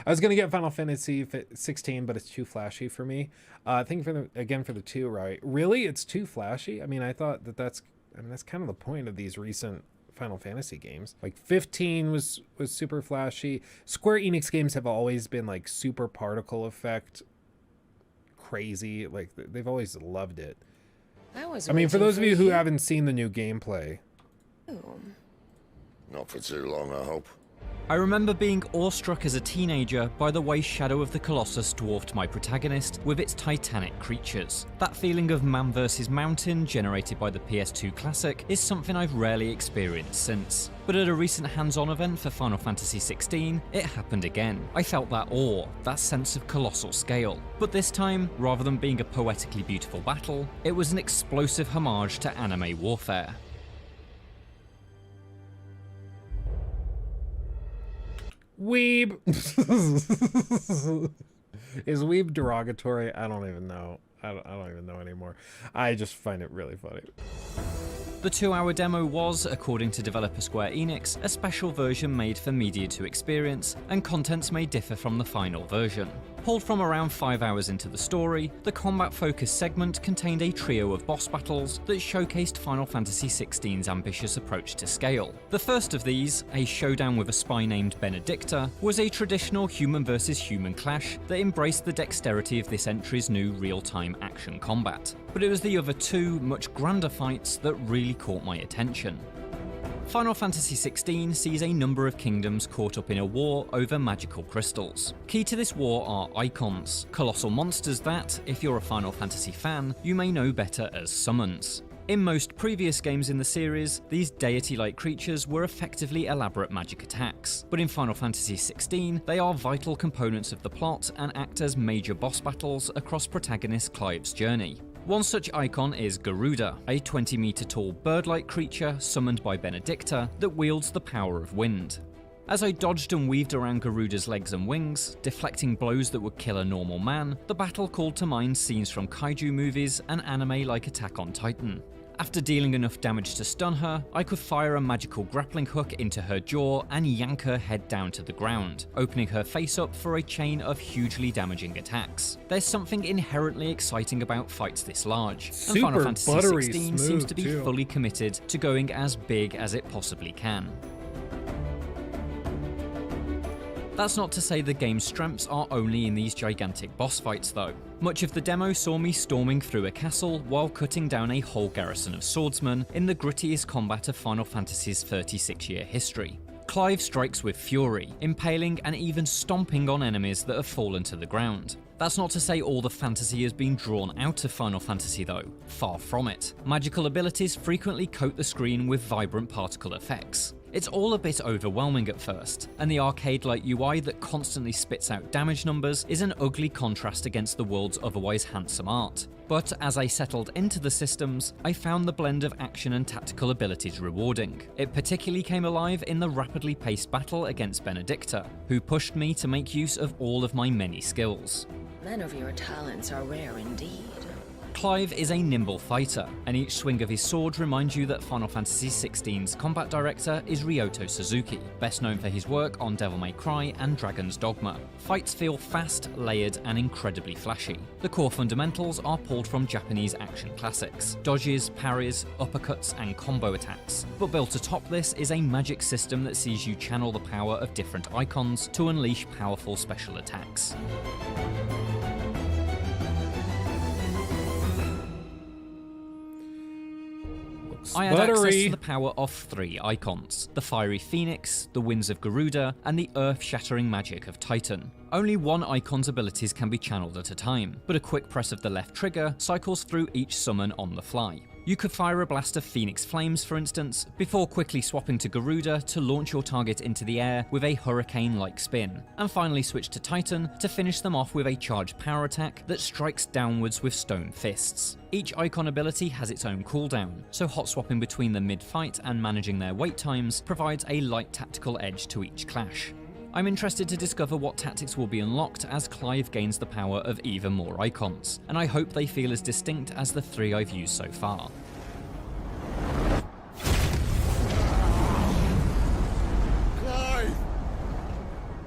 I was gonna get Final Fantasy 16, but it's too flashy for me. I think for the 2, right? Really, it's too flashy. I mean, I thought that's kind of the point of these recent Final Fantasy games. Like 15 was super flashy. Square Enix games have always been like super particle effect crazy. Like they've always loved it. I mean, for those of you who haven't seen the new gameplay. Not for too long, I hope. I remember being awestruck as a teenager by the way Shadow of the Colossus dwarfed my protagonist with its titanic creatures. That feeling of man versus mountain generated by the PS2 classic is something I've rarely experienced since. But at a recent hands-on event for Final Fantasy XVI, it happened again. I felt that awe, that sense of colossal scale. But this time, rather than being a poetically beautiful battle, it was an explosive homage to anime warfare. Weeb. Is weeb derogatory? I don't even know. I don't even know anymore. I just find it really funny. The 2-hour demo was, according to developer Square Enix, a special version made for media to experience, and contents may differ from the final version. Pulled from around 5 hours into the story, the combat-focused segment contained a trio of boss battles that showcased Final Fantasy XVI's ambitious approach to scale. The first of these, a showdown with a spy named Benedicta, was a traditional human versus human clash that embraced the dexterity of this entry's new real-time action combat. But it was the other two, much grander fights that really caught my attention. Final Fantasy XVI sees a number of kingdoms caught up in a war over magical crystals. Key to this war are Eikons, colossal monsters that, if you're a Final Fantasy fan, you may know better as summons. In most previous games in the series, these deity-like creatures were effectively elaborate magic attacks, but in Final Fantasy XVI, they are vital components of the plot and act as major boss battles across protagonist Clive's journey. One such icon is Garuda, a 20-meter tall bird-like creature summoned by Benedicta that wields the power of wind. As I dodged and weaved around Garuda's legs and wings, deflecting blows that would kill a normal man, the battle called to mind scenes from kaiju movies and anime like Attack on Titan. After dealing enough damage to stun her, I could fire a magical grappling hook into her jaw and yank her head down to the ground, opening her face up for a chain of hugely damaging attacks. There's something inherently exciting about fights this large, and Final Fantasy XVI seems to be fully committed to going as big as it possibly can. That's not to say the game's strengths are only in these gigantic boss fights though. Much of the demo saw me storming through a castle while cutting down a whole garrison of swordsmen in the grittiest combat of Final Fantasy's 36-year history. Clive strikes with fury, impaling and even stomping on enemies that have fallen to the ground. That's not to say all the fantasy has been drawn out of Final Fantasy though, far from it. Magical abilities frequently coat the screen with vibrant particle effects. It's all a bit overwhelming at first, and the arcade-like UI that constantly spits out damage numbers is an ugly contrast against the world's otherwise handsome art. But as I settled into the systems, I found the blend of action and tactical abilities rewarding. It particularly came alive in the rapidly paced battle against Benedicta, who pushed me to make use of all of my many skills. Men of your talents are rare indeed. Clive is a nimble fighter, and each swing of his sword reminds you that Final Fantasy XVI's combat director is Ryoto Suzuki, best known for his work on Devil May Cry and Dragon's Dogma. Fights feel fast, layered, and incredibly flashy. The core fundamentals are pulled from Japanese action classics: dodges, parries, uppercuts, and combo attacks. But built atop this is a magic system that sees you channel the power of different icons to unleash powerful special attacks. I had access to the power of 3 icons: the Fiery Phoenix, the Winds of Garuda, and the earth-shattering magic of Titan. Only one icon's abilities can be channeled at a time, but a quick press of the left trigger cycles through each summon on the fly. You could fire a blast of Phoenix Flames, for instance, before quickly swapping to Garuda to launch your target into the air with a hurricane-like spin, and finally switch to Titan to finish them off with a charged power attack that strikes downwards with stone fists. Each icon ability has its own cooldown, so hot swapping between them mid-fight and managing their wait times provides a light tactical edge to each clash. I'm interested to discover what tactics will be unlocked as Clive gains the power of even more icons, and I hope they feel as distinct as the 3 I've used so far. Clive!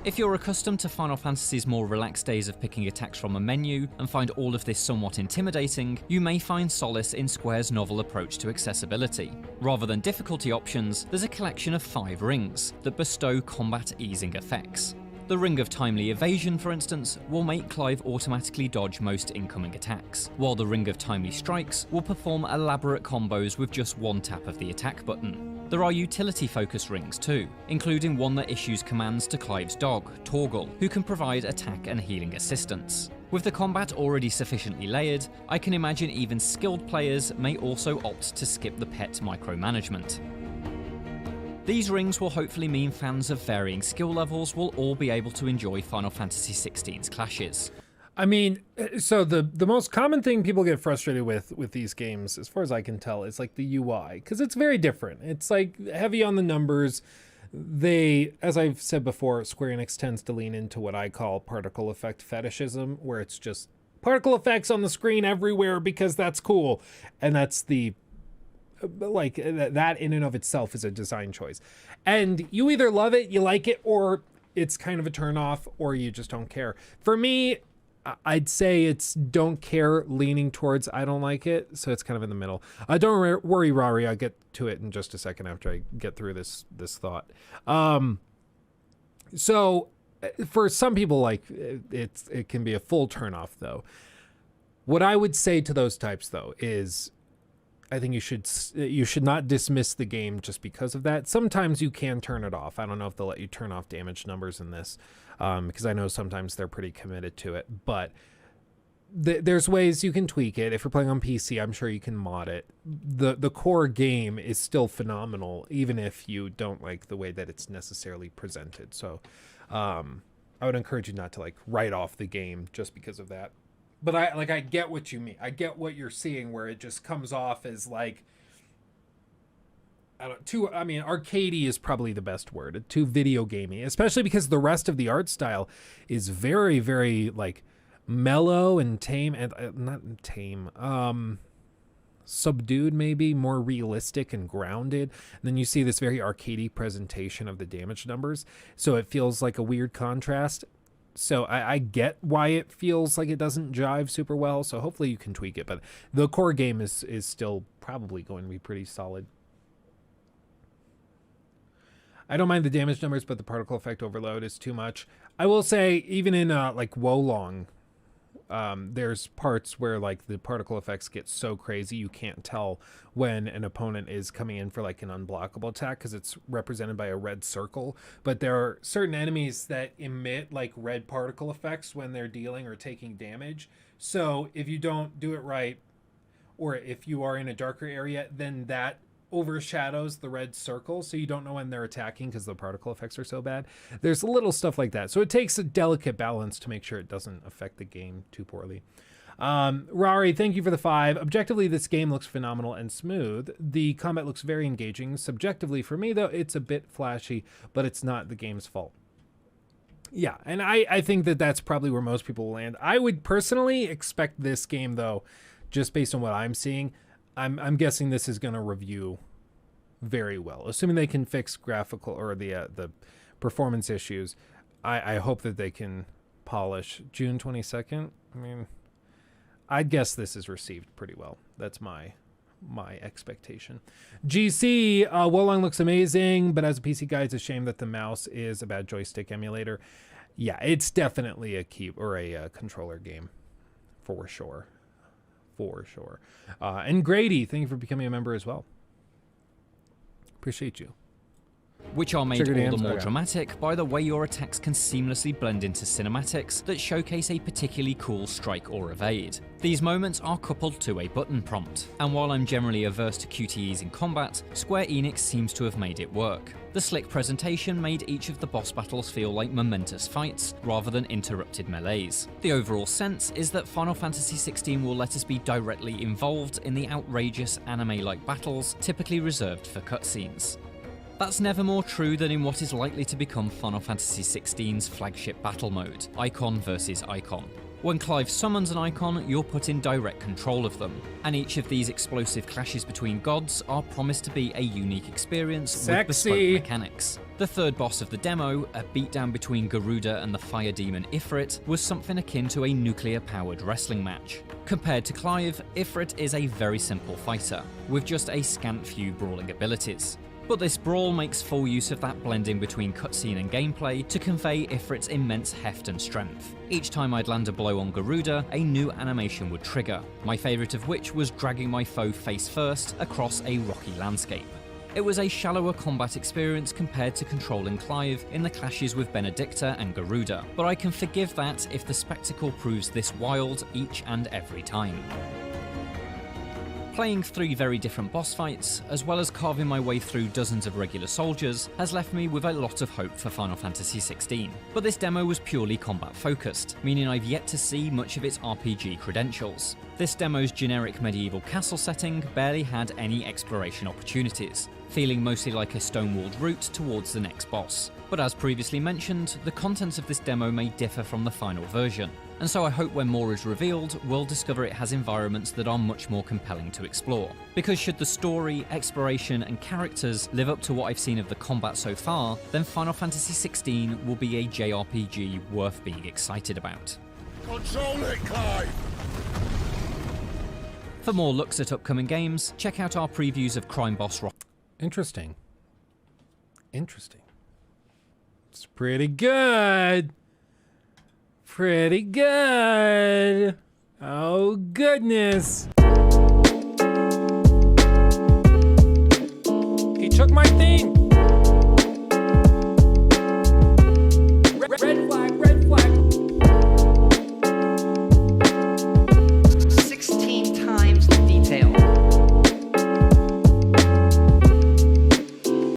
If you're accustomed to Final Fantasy's more relaxed days of picking attacks from a menu and find all of this somewhat intimidating, you may find solace in Square's novel approach to accessibility. Rather than difficulty options, there's a collection of 5 rings that bestow combat easing effects. The Ring of Timely Evasion, for instance, will make Clive automatically dodge most incoming attacks, while the Ring of Timely Strikes will perform elaborate combos with just one tap of the attack button. There are utility-focused rings too, including one that issues commands to Clive's dog, Torgal, who can provide attack and healing assistance. With the combat already sufficiently layered, I can imagine even skilled players may also opt to skip the pet micromanagement. These rings will hopefully mean fans of varying skill levels will all be able to enjoy Final Fantasy XVI's clashes. I mean, so the most common thing people get frustrated with these games, as far as I can tell, is like the UI, because it's very different. It's like heavy on the numbers. They, as I've said before, Square Enix tends to lean into what I call particle effect fetishism, where it's just particle effects on the screen everywhere because that's cool. And that's like that in and of itself is a design choice. And you either love it, you like it, or it's kind of a turn off, or you just don't care. For me, I'd say it's don't care leaning towards I don't like it, so it's kind of in the middle. Don't worry, Rory, I'll get to it in just a second after I get through this thought. So for some people, like it can be a full turn off though. What I would say to those types though is I think you should not dismiss the game just because of that. Sometimes you can turn it off. I don't know if they'll let you turn off damage numbers in this, because I know sometimes they're pretty committed to it. But there's ways you can tweak it. If you're playing on PC, I'm sure you can mod it. The core game is still phenomenal, even if you don't like the way that it's necessarily presented. So I would encourage you not to like write off the game just because of that. But I get what you mean. I get what you're seeing where it just comes off as like, arcadey is probably the best word. Too video gamey, especially because the rest of the art style is very, very like mellow and tame and not tame, subdued, maybe more realistic and grounded. And then you see this very arcadey presentation of the damage numbers. So it feels like a weird contrast. So I get why it feels like it doesn't jive super well. So hopefully you can tweak it. But the core game is still probably going to be pretty solid. I don't mind the damage numbers, but the particle effect overload is too much. I will say, even in like Wolong, there's parts where like the particle effects get so crazy you can't tell when an opponent is coming in for like an unblockable attack because it's represented by a red circle. But there are certain enemies that emit like red particle effects when they're dealing or taking damage. So if you don't do it right, or if you are in a darker area, then that overshadows the red circle, so you don't know when they're attacking because the particle effects are so bad. There's little stuff like that, so it takes a delicate balance to make sure it doesn't affect the game too poorly. Rari, thank you for the 5. Objectively, this game looks phenomenal and smooth. The combat looks very engaging. Subjectively, for me though, it's a bit flashy, but it's not the game's fault. Yeah, and I think that that's probably where most people will land. I would personally expect this game though, just based on what I'm seeing, I'm guessing this is going to review very well, assuming they can fix graphical or the performance issues. I hope that they can polish. June 22nd. I mean, I'd guess this is received pretty well. That's my expectation. GC, Wolong looks amazing, but as a PC guy, it's a shame that the mouse is a bad joystick emulator. Yeah, it's definitely a controller game, for sure. And Grady, thank you for becoming a member as well. Appreciate you. Which are made all the more dramatic by the way your attacks can seamlessly blend into cinematics that showcase a particularly cool strike or evade. These moments are coupled to a button prompt, and while I'm generally averse to QTEs in combat, Square Enix seems to have made it work. The slick presentation made each of the boss battles feel like momentous fights, rather than interrupted melees. The overall sense is that Final Fantasy XVI will let us be directly involved in the outrageous anime-like battles typically reserved for cutscenes. That's never more true than in what is likely to become Final Fantasy XVI's flagship battle mode, Eikon vs Eikon. When Clive summons an Eikon, you're put in direct control of them, and each of these explosive clashes between gods are promised to be a unique experience with bespoke mechanics. The third boss of the demo, a beatdown between Garuda and the fire demon Ifrit, was something akin to a nuclear-powered wrestling match. Compared to Clive, Ifrit is a very simple fighter, with just a scant few brawling abilities. But this brawl makes full use of that blending between cutscene and gameplay to convey Ifrit's immense heft and strength. Each time I'd land a blow on Garuda, a new animation would trigger, my favourite of which was dragging my foe face first across a rocky landscape. It was a shallower combat experience compared to controlling Clive in the clashes with Benedicta and Garuda, but I can forgive that if the spectacle proves this wild each and every time. Playing 3 very different boss fights, as well as carving my way through dozens of regular soldiers, has left me with a lot of hope for Final Fantasy XVI. But this demo was purely combat focused, meaning I've yet to see much of its RPG credentials. This demo's generic medieval castle setting barely had any exploration opportunities, feeling mostly like a stone-walled route towards the next boss. But as previously mentioned, the contents of this demo may differ from the final version, and so I hope when more is revealed, we'll discover it has environments that are much more compelling to explore. Because should the story, exploration, and characters live up to what I've seen of the combat so far, then Final Fantasy XVI will be a JRPG worth being excited about. Control it, Clive! For more looks at upcoming games, check out our previews of Crime Boss Rock. Interesting. Interesting. It's pretty good. Pretty good. Oh, goodness. He took my thing.